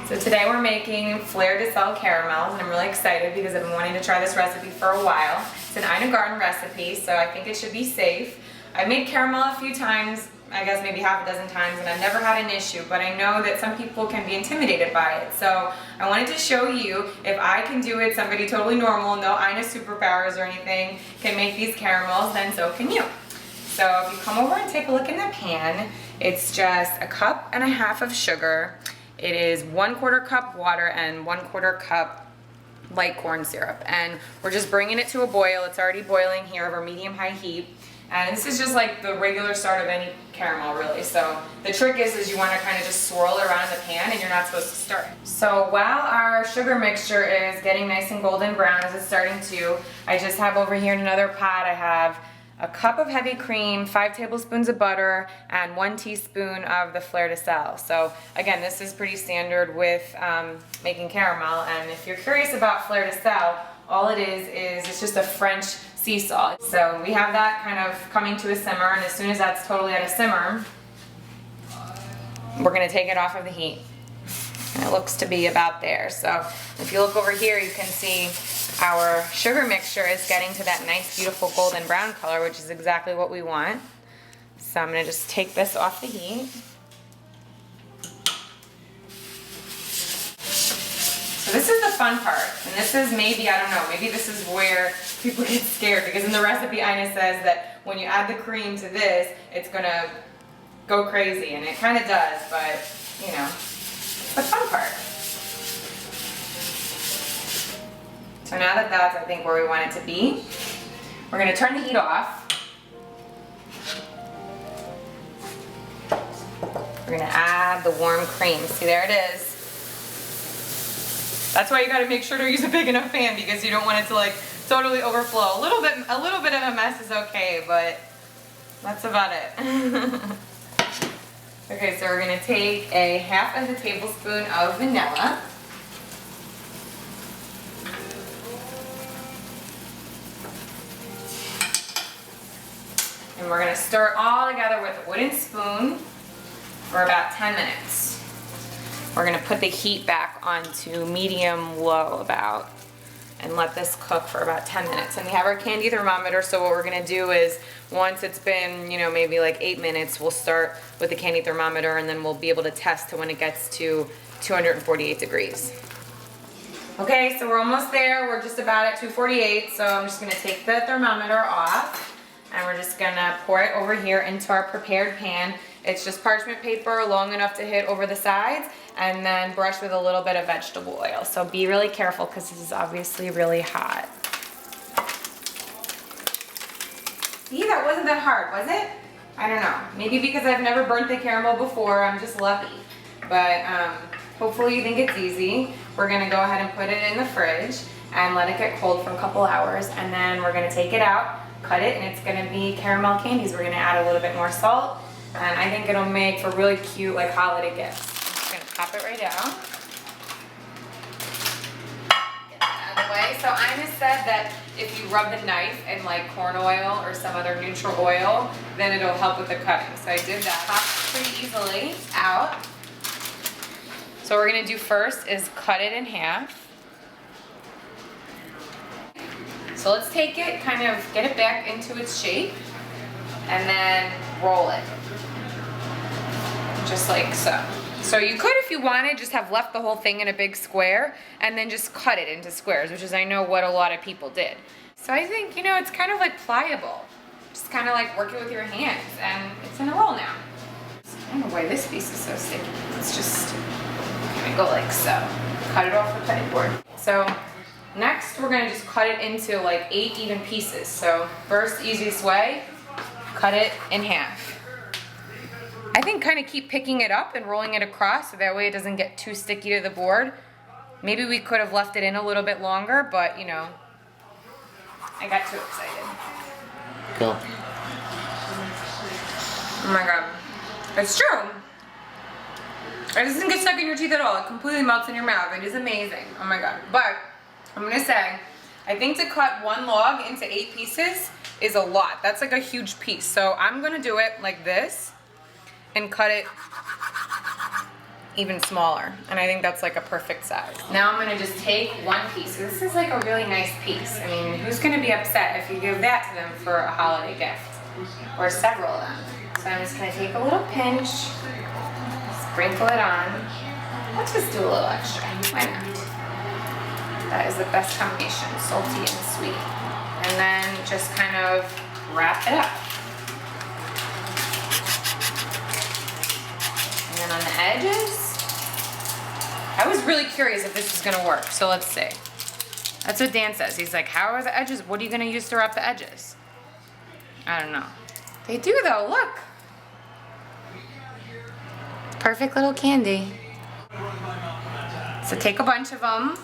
So today we're making Fleur de Sel caramels, and I'm really excited because I've been wanting to try this recipe for a while. It's an Ina Garten recipe, so I think it should be safe. I've made caramel a few times, I guess maybe half a dozen times, and I've never had an issue, but I know that some people can be intimidated by it. So I wanted to show you if I can do it, somebody totally normal, no Ina superpowers or anything, can make these caramels, then so can you. So if you come over and take a look in the pan, it's just 1.5 cups of sugar. It is 1/4 cup water and 1/4 cup light corn syrup. And we're just bringing it to a boil. It's already boiling here over medium-high heat. And this is just like the regular start of any caramel, really. So the trick is you want to kind of just swirl it around in the pan, and you're not supposed to stir it. So while our sugar mixture is getting nice and golden brown, as it's starting to, I just have over here in another pot, I have 1 cup of heavy cream, 5 tablespoons of butter, and 1 teaspoon of the Fleur de Sel. So again, this is pretty standard with making caramel. And if you're curious about Fleur de Sel, all it is it's just a French sea salt. So we have that kind of coming to a simmer, and as soon as that's totally at a simmer, we're going to take it off of the heat. And it looks to be about there. So if you look over here, you can see our sugar mixture is getting to that nice, beautiful golden brown color, which is exactly what we want. So I'm going to just take this off the heat. So this is the fun part, and this is maybe, I don't know, maybe this is where people get scared, because in the recipe Ina says that when you add the cream to this, it's going to go crazy, and it kind of does, but, you know, it's the fun part. So now that that's, I think, where we want it to be, we're going to turn the heat off. We're going to add the warm cream. See, there it is. That's why you got to make sure to use a big enough pan, because you don't want it to like totally overflow. A little bit of a mess is okay, but that's about it. Okay, so we're going to take 1/2 tablespoon of vanilla. And we're going to stir it all together with a wooden spoon for about 10 minutes. We're going to put the heat back onto medium-low about, and let this cook for about 10 minutes. And we have our candy thermometer, so what we're going to do is once it's been, you know, maybe like 8 minutes, we'll start with the candy thermometer, and then we'll be able to test to when it gets to 248 degrees. Okay, so we're almost there. We're just about at 248, so I'm just going to take the thermometer off. And we're just gonna pour it over here into our prepared pan. It's just parchment paper long enough to hit over the sides, and then brush with a little bit of vegetable oil. So be really careful, because this is obviously really hot. See, that wasn't that hard, was it? I don't know. Maybe because I've never burnt the caramel before, I'm just lucky. But hopefully you think it's easy. We're gonna go ahead and put it in the fridge and let it get cold for a couple hours, and then we're gonna take it out, cut it, and it's going to be caramel candies. We're going to add a little bit more salt, and I think it'll make for really cute, like, holiday gifts. I'm just going to pop it right out. Get that out of the way. So Ina said that if you rub the knife in like corn oil or some other neutral oil, then it'll help with the cutting. So I did that. Pops pretty easily out. So what we're going to do first is cut it in half. So let's take it, kind of get it back into its shape, and then roll it. Just like so. So you could, if you wanted, just have left the whole thing in a big square, and then just cut it into squares, which is, I know, what a lot of people did. So I think, you know, it's kind of like pliable. Just kind of like work it with your hands, and it's in a roll now. I don't know why this piece is so sticky. It's just kind of go like so. Cut it off the cutting board. So next, we're going to just cut it into like 8 even pieces. So first, easiest way, cut it in half. I think kind of keep picking it up and rolling it across, so that way it doesn't get too sticky to the board. Maybe we could have left it in a little bit longer, but you know, I got too excited. Go. Oh my god. It's true. It doesn't get stuck in your teeth at all. It completely melts in your mouth. It is amazing. Oh my god. But I'm going to say, I think to cut one log into 8 pieces is a lot. That's like a huge piece. So I'm going to do it like this and cut it even smaller. And I think that's like a perfect size. Now I'm gonna just take one piece. This is like a really nice piece. I mean, who's gonna be upset if you give that to them for a holiday gift? Or several of them. So I'm just gonna take a little pinch, sprinkle it on. Let's just do a little extra, why not? That is the best combination, salty and sweet. And then just kind of wrap it up. And then on the edges, I was really curious if this was gonna work, so let's see. That's what Dan says. He's like, how are the edges? What are you gonna use to wrap the edges? I don't know. They do though, look. Perfect little candy. So take a bunch of them,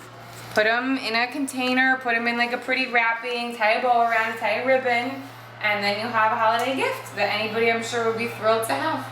put them in a container, put them in like a pretty wrapping, tie a bow around it, tie a ribbon, and then you'll have a holiday gift that anybody I'm sure would be thrilled to have.